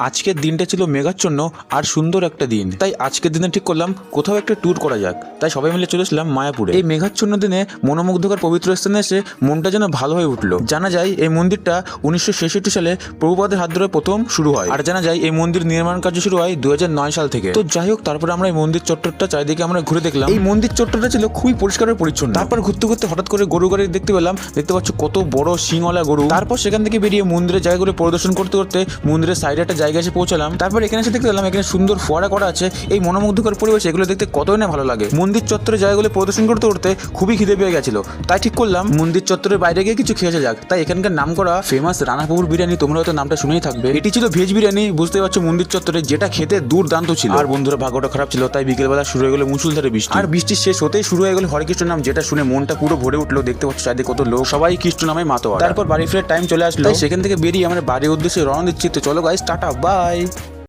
আজকের দিনটা ছিল মেঘাচ্ছন্ন আর সুন্দর একটা দিন। তাই আজকের দিনে ঠিক করলাম কোথাও একটা ট্যুর করা যাক। তাই সবাই মিলে চলে এসলাম মায়াপুরে। এই মেঘাচ্ছন্ন দিনে মনোমুগ্ধকর পবিত্র স্থানে এসে মনটা যেন ভালো হয়ে উঠলো। জানা যায় এই মন্দিরটা 1966 সালে প্রভুপাদের হাত ধরে প্রথম শুরু হয়। আর জানা যায় এই মন্দির নির্মাণ কার্য শুরু হয় 2009 সাল থেকে। তো যাই হোক, তারপরে আমরা এই মন্দির চত্বরটা চারিদিকে আমরা ঘুরে দেখলাম। এই মন্দির চত্বরটা ছিল খুবই পরিষ্কার আর পরিচ্ছন্ন। তারপর ঘুরতে ঘুরতে হঠাৎ করে গরু গাড়ি দেখতে পেলাম। দেখতে পাচ্ছ কত বড় সিংওয়ালা গরু। তারপর সেখান থেকে বেরিয়ে মন্দিরের জায়গাগুলো পরিদর্শন করতে করতে মন্দিরের সাইডে একটা জায়গা এসে পৌঁছালাম। তারপর এখানে এসে দেখতে পেলাম এখানে সুন্দর ফোয়ারা করা আছে। এই মনোমুগ্ধকর পরিবেশ, এগুলো দেখতে কতই না ভালো লাগে। মন্দির চত্বরের জায়গাগুলো পরিদর্শন করতে করতে খুবই খিদে পেয়ে গেছিল। তাই ঠিক করলাম মন্দির চত্বরের বাইরে গিয়ে কিছু খেয়ে যাক। তাই এখানকার নাম করা ফেমাস রানাপুর বিরিয়ানি, তোমরা হয়তো নামটা শুনেই থাকবে। এটি ছিল ভেজ বিরিয়ানি, বুঝতে পারছো, মন্দির চত্বরে, যেটা খেতে দুর্দান্ত ছিল। আর বন্ধুরা ভাগ্যটা খারাপ ছিল, তাই বিকেলবেলা শুরু হয়ে গেল মুষলধারে বৃষ্টি। আর বৃষ্টি শেষ হতেই শুরু হয়ে গেল হরে কৃষ্ণ নাম, যেটা শুনে মনটা পুরো ভরে উঠলো। দেখতে পাচ্ছ চারিদিকে কত লোক, সবাই কৃষ্ণ নামে মাতোয়ারা। তারপর বাড়ি ফেরার টাইম চলে আসলো। সেখান থেকে বেরিয়ে আমরা বাড়ির উদ্দেশ্যে রওনা দিচ্ছি। তো চলো গাইস, টাটা, বাই।